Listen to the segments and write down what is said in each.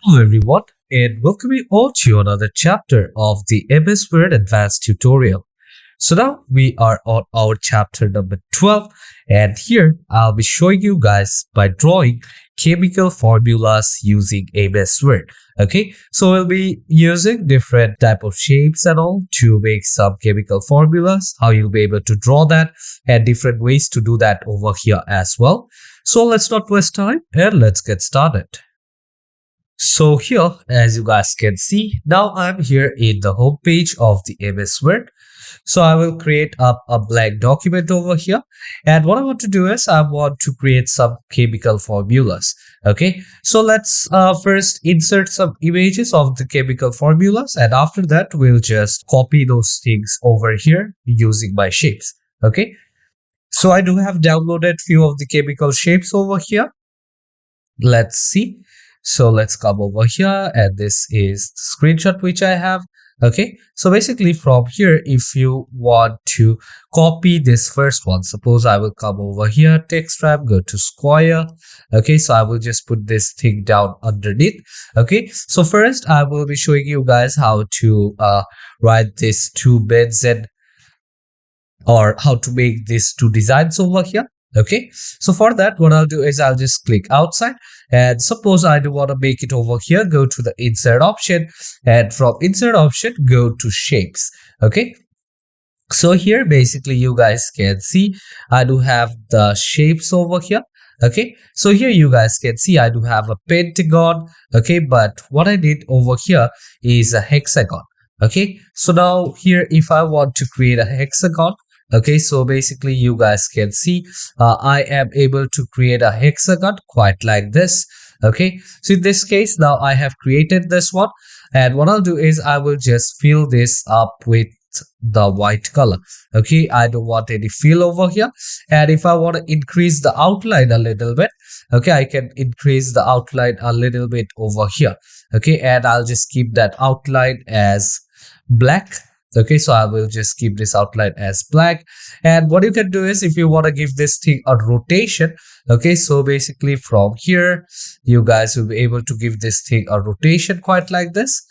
Hello everyone, and welcome you all to another chapter of the MS Word Advanced tutorial. So now we are on our chapter number 12, and here I'll be showing you guys by drawing chemical formulas using MS Word. Okay, so we'll be using different type of shapes and all to make some chemical formulas, how you'll be able to draw that, and different ways to do that over here as well. So let's not waste time and let's get started. So here, as you guys can see, now I'm here in the home page of the MS Word. So I will create up a blank document over here. And what I want to do is I want to create some chemical formulas. Okay, so let's first insert some images of the chemical formulas. And after that, we'll just copy those things over here using my shapes. Okay, so I do have downloaded few of the chemical shapes over here. Let's see. So let's come over here, and this is the screenshot which I have. Okay, so basically from here, if you want to copy this first one, suppose I will come over here, text wrap, go to square. Okay, so I will just put this thing down underneath. Okay, so first I will be showing you guys how to write these two beds and or how to make these two designs over here. Okay, so for that, what I'll do is I'll just click outside, and suppose I do want to make it over here, go to the insert option, and from insert option go to shapes. Okay, so here basically you guys can see I do have the shapes over here. Okay, so here you guys can see I do have a pentagon. Okay, but what I did over here is a hexagon. Okay, so now here if I want to create a hexagon, okay, so basically you guys can see I am able to create a hexagon quite like this. Okay, so in this case now I have created this one, and what I'll do is I will just fill this up with the white color. Okay, I don't want any fill over here, and if I want to increase the outline a little bit, okay, I can increase the outline a little bit over here. Okay, and I'll just keep that outline as black. Okay, so I will just keep this outline as black. And what you can do is if you want to give this thing a rotation, okay, so basically from here you guys will be able to give this thing a rotation quite like this.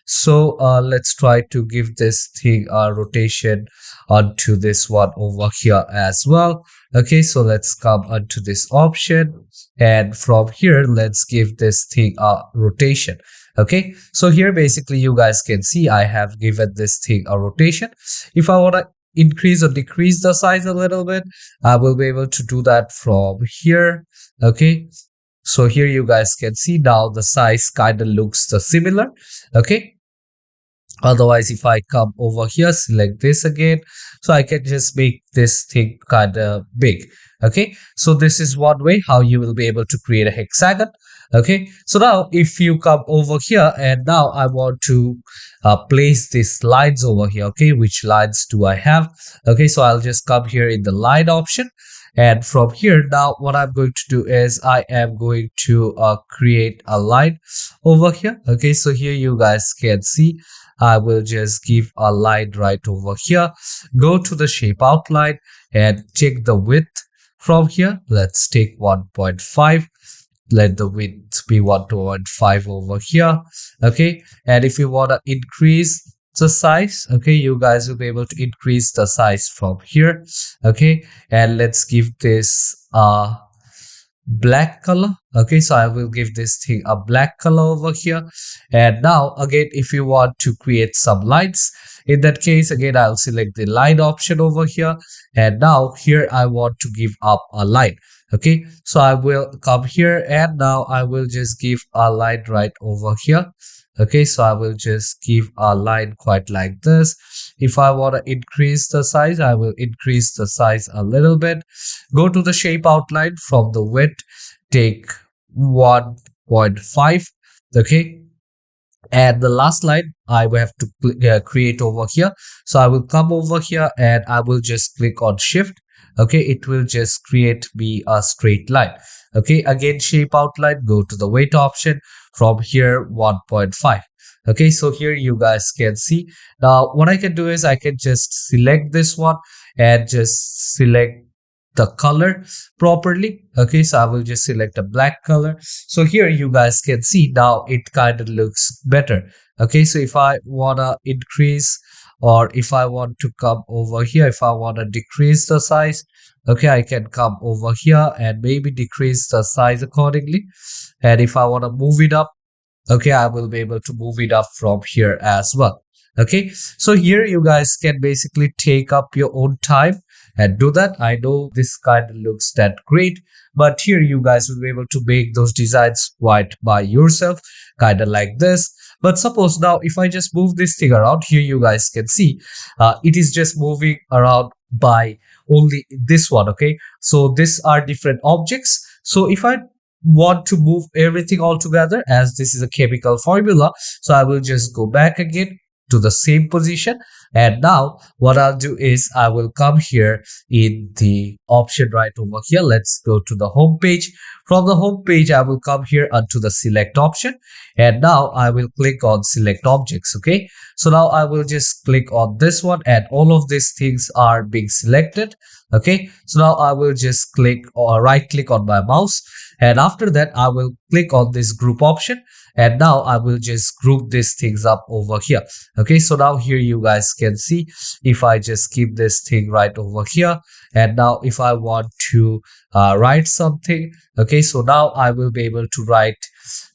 So let's try to give this thing a rotation onto this one over here as well. Okay, so let's come onto this option, and from here let's give this thing a rotation. Okay, so here basically you guys can see I have given this thing a rotation. If I want to increase or decrease the size a little bit, I will be able to do that from here. Okay, so here you guys can see now the size kind of looks similar. Okay, otherwise if I come over here, select this again, so I can just make this thing kind of big. Okay, so this is one way how you will be able to create a hexagon. Okay, so now if you come over here, and now I want to place these lines over here. Okay, which lines do I have? Okay, so I'll just come here in the line option, and from here now what I'm going to do is I am going to create a line over here. Okay, so here you guys can see I will just give a line right over here, go to the shape outline and check the width. From here let's take 1.5, let the width be 1.5 over here. Okay, and if you want to increase the size, okay, you guys will be able to increase the size from here. Okay, and let's give this black color. Okay, so I will give this thing a black color over here. And now again, if you want to create some lines, in that case again I'll select the line option over here, and now here I want to give up a line. Okay, so I will come here, and now I will just give a line right over here. Okay, so I will just give a line quite like this. If I want to increase the size, I will increase the size a little bit. Go to the shape outline, from the width take 1.5. Okay, and the last line I will have to create over here. So I will come over here and I will just click on shift. Okay, it will just create me a straight line. Okay, again shape outline, go to the weight option, from here 1.5. Okay, so here you guys can see now what I can do is I can just select this one and just select the color properly. Okay, so I will just select a black color. So here you guys can see now it kind of looks better. Okay, so if I wanna increase, or if I want to come over here, if I want to decrease the size, okay, I can come over here and maybe decrease the size accordingly. And if I want to move it up, okay, I will be able to move it up from here as well. Okay, so here you guys can basically take up your own time and do that. I know this kind of looks that great, but here you guys will be able to make those designs quite by yourself, kind of like this. But suppose now if I just move this thing around, here you guys can see it is just moving around by only this one. Okay, so these are different objects. So if I want to move everything all together, as this is a chemical formula, so I will just go back again to the same position. And now what I'll do is I will come here in the option right over here. Let's go to the home page. From the home page, I will come here onto the select option, and now I will click on select objects. Okay, so now I will just click on this one, and all of these things are being selected. Okay, so now I will just click or right click on my mouse, and after that I will click on this group option, and now I will just group these things up over here. Okay, so now here you guys can see if I just keep this thing right over here, and now if I want to write something, okay, so now I will be able to write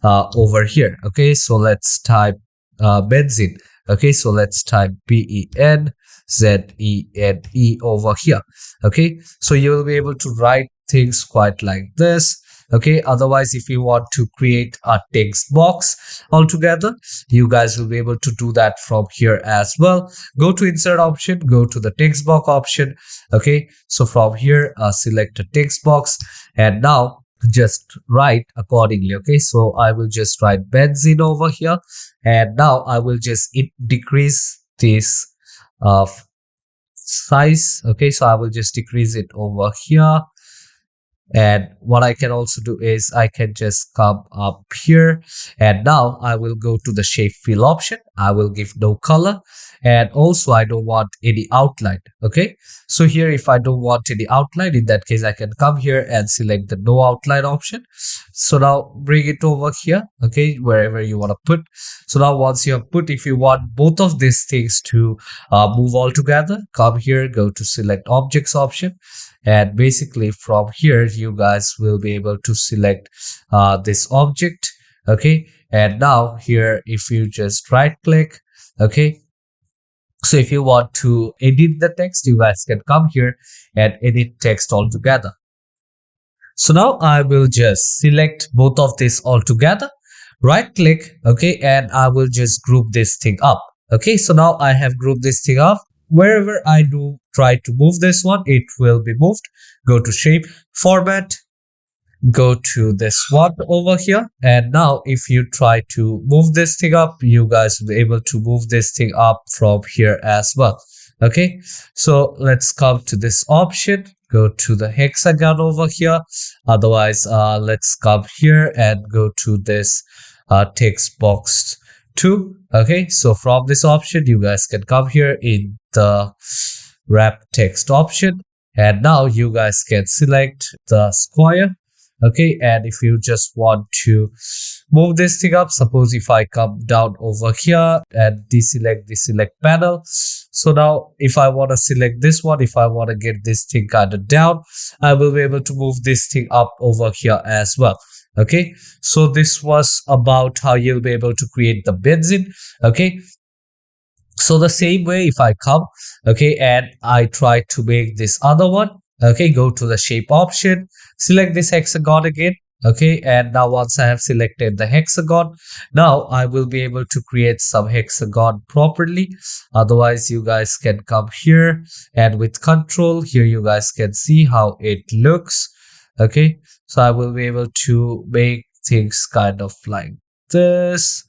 over here. Okay, so let's type benzene. Okay, so let's type benzene over here. Okay, so you will be able to write things quite like this. Okay, otherwise if you want to create a text box altogether, you guys will be able to do that from here as well. Go to insert option, go to the text box option. Okay, so from here select a text box, and now just write accordingly. Okay, so I will just write benzene over here, and now I will just decrease this size. Okay, so I will just decrease it over here. And what I can also do is I can just come up here, and now I will go to the shape fill option. I will give no color, and also I don't want any outline. Okay, so here if I don't want any outline, in that case I can come here and select the no outline option. So now bring it over here, okay, wherever you want to put. So now once you have put, if you want both of these things to move all together, come here, go to select objects option, and basically from here you guys will be able to select this object. Okay, and now here if you just right click, okay, so if you want to edit the text, you guys can come here and edit text altogether. So now I will just select both of this all together, right click, okay, and I will just group this thing up. Okay, so now I have grouped this thing up. Wherever I do try to move this one, it will be moved. Go to shape, format, go to this one over here, and now if you try to move this thing up, you guys will be able to move this thing up from here as well. Okay, so let's come to this option, go to the hexagon over here. Otherwise let's come here and go to this text box 2. Okay, so from this option you guys can come here in the wrap text option, and now you guys can select the square. Okay, and if you just want to move this thing up, suppose if I come down over here and deselect the select panel, so now if I want to select this one, if I want to get this thing kind of down, I will be able to move this thing up over here as well. Okay, so this was about how you'll be able to create the benzene. Okay, so the same way if I come, okay, and I try to make this other one, okay, go to the shape option, select this hexagon again. Okay, and now once I have selected the hexagon, now I will be able to create some hexagon properly. Otherwise you guys can come here, and with control here you guys can see how it looks. Okay, so I will be able to make things kind of like this.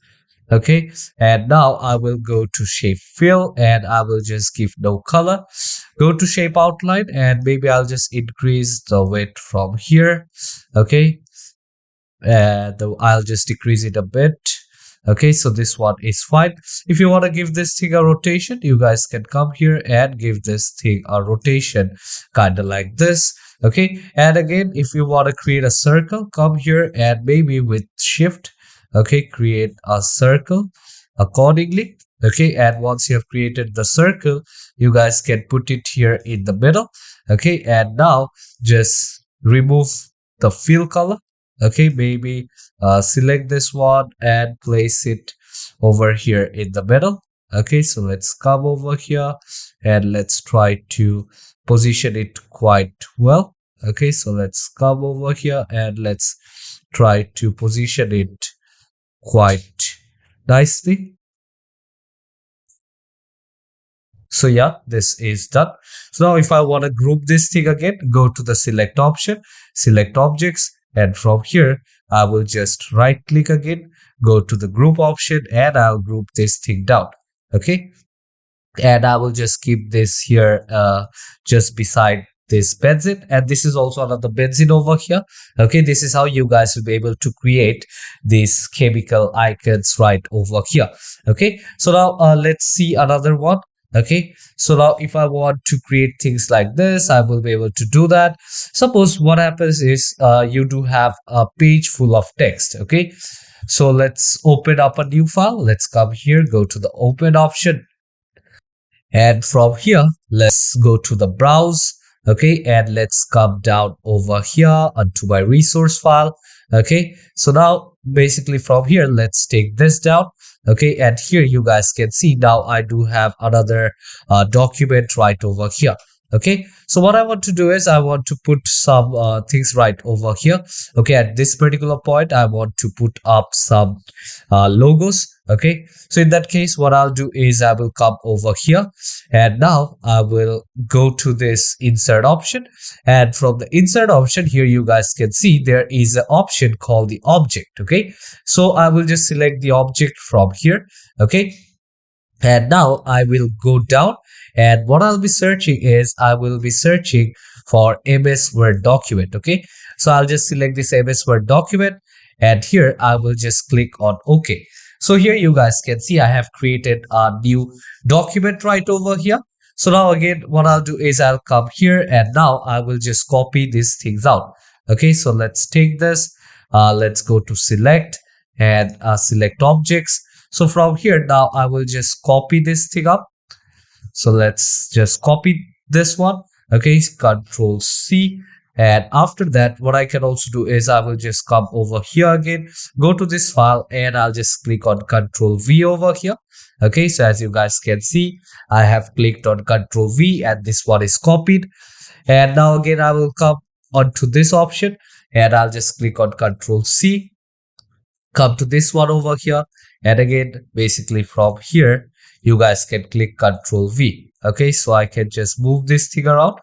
Okay, and now I will go to shape fill, and I will just give no color. Go to shape outline, and maybe I'll just increase the width from here. Okay, and I'll just decrease it a bit. Okay, so this one is fine. If you want to give this thing a rotation, you guys can come here and give this thing a rotation kind of like this. Okay, and again, if you want to create a circle, come here and maybe with shift, okay, create a circle accordingly. Okay, and once you have created the circle, you guys can put it here in the middle. Okay, and now just remove the fill color. Okay, maybe select this one and place it over here in the middle. Okay, so let's come over here and let's try to position it quite well. Okay, so let's come over here and let's try to position it quite nicely. So yeah, this is done. So now if I want to group this thing again, go to the select option, select objects, and from here, I will just right click again, go to the group option, and I'll group this thing down. Okay, and I will just keep this here just beside this benzene, and this is also another benzene over here. Okay, this is how you guys will be able to create these chemical icons right over here. Okay, so now let's see another one. Okay, so now if I want to create things like this, I will be able to do that. Suppose what happens is you do have a page full of text. Okay, so let's open up a new file. Let's come here, go to the open option, and from here let's go to the browse. Okay, and let's come down over here onto my resource file. Okay, so now basically from here let's take this down. Okay, and here you guys can see now I do have another document right over here. Okay, so what I want to do is I want to put some things right over here. Okay, at this particular point I want to put up some logos. Okay, so in that case what I'll do is I will come over here, and now I will go to this insert option, and from the insert option here you guys can see there is an option called the object. Okay, so I will just select the object from here. Okay, and now I will go down, and what I'll be searching is I will be searching for MS Word document. Okay, so I'll just select this MS Word document, and here I will just click on OK. So here you guys can see I have created a new document right over here. So now again what I'll do is I'll come here, and now I will just copy these things out. Okay, so let's take this, let's go to select and select objects. So from here now I will just copy this thing up. So let's just copy this one. Okay, Control C. And after that, what I can also do is I will just come over here again, go to this file, and I'll just click on Control V over here. Okay, so as you guys can see, I have clicked on Control V and this one is copied. And now again, I will come onto this option and I'll just click on Control C, come to this one over here, and again basically from here you guys can click Control V. Okay, so I can just move this thing around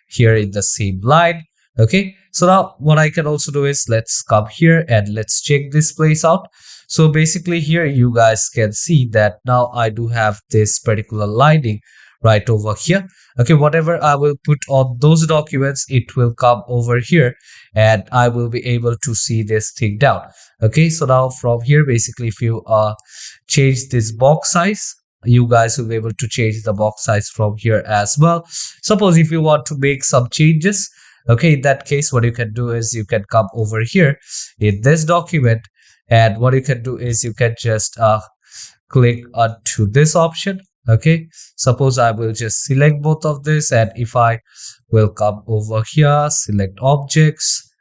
here in the same line. Okay, so now what I can also do is let's come here and let's check this place out. So basically here you guys can see that now I do have this particular lining right over here. Okay, whatever I will put on those documents, it will come over here and I will be able to see this thing down. Okay, so now from here basically if you change this box size, you guys will be able to change the box size from here as well. Suppose if you want to make some changes, okay, in that case what you can do is you can come over here in this document, and what you can do is you can just click onto this option. Okay, suppose I will just select both of this, and if I will come over here, select objects,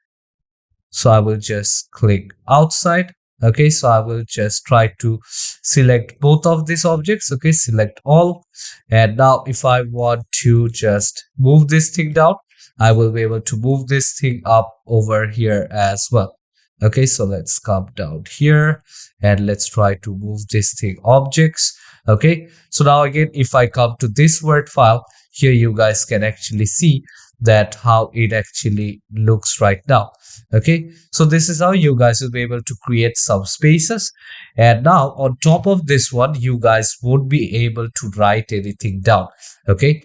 so I will just click outside. Okay, so I will just try to select both of these objects. Okay, select all, and now if I want to just move this thing down, I will be able to move this thing up over here as well. Okay, so let's come down here and let's try to move this thing objects. Okay, so now again if I come to this Word file, here you guys can actually see that how it actually looks right now. Okay, so this is how you guys will be able to create some spaces, and now on top of this one you guys won't be able to write anything down. Okay,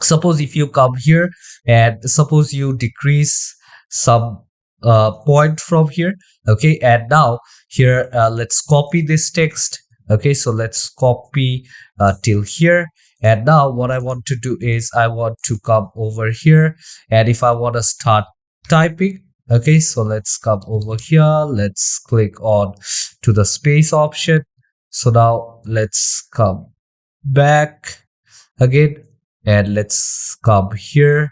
suppose if you come here and suppose you decrease some point from here. Okay, and now here let's copy this text. Okay, so let's copy till here, And now what I want to do is I want to come over here, and if I want to start typing, okay, so let's come over here, let's click on to the space option. So now let's come back again, and let's come here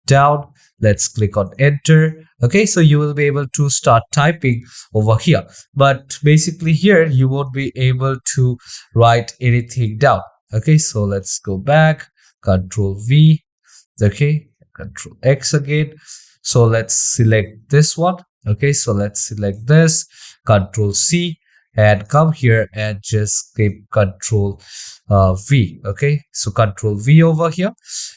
down, let's click on enter. Okay, so you will be able to start typing over here, but basically here you won't be able to write anything down. Okay, so let's go back, control V, okay, control X again. So let's select this one. Okay, so let's select this, control C, and come here and just click control V. Okay, so control V over here.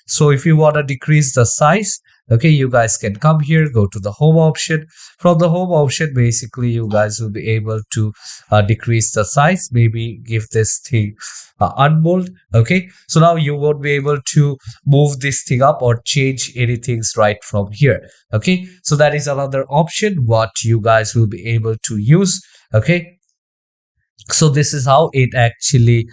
So if you want to decrease the size, okay, you guys can come here, go to the home option. From the home option, basically you guys will be able to decrease the size, maybe give this thing unbold. Okay, so now you won't be able to move this thing up or change anything right from here. Okay, so that is another option what you guys will be able to use. Okay, so this is how it actually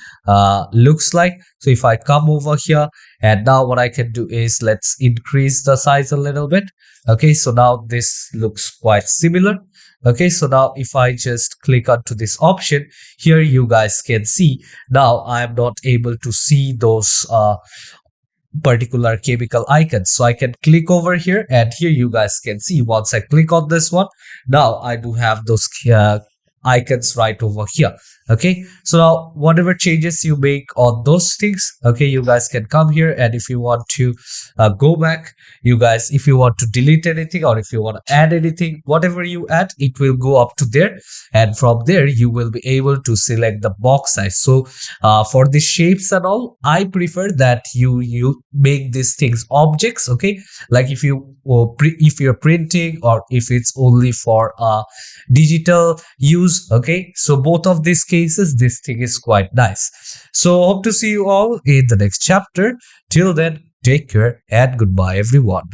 looks like. So if I come over here, and now what I can do is let's increase the size a little bit. Okay, so now this looks quite similar. Okay, so now if I just click onto this option here, you guys can see now I am not able to see those particular chemical icons. So I can click over here, and here you guys can see once I click on this one, now I do have those icons right over here. Okay, so now whatever changes you make on those things, okay, you guys can come here, and if you want to go back, you guys, if you want to delete anything or if you want to add anything, whatever you add, it will go up to there, and from there you will be able to select the box size. So for the shapes and all, I prefer that you make these things objects. Okay, like if you if you're printing or if it's only for digital use. Okay, so both of these cases, this thing is quite nice. So hope to see you all in the next chapter. Till then, take care and goodbye everyone.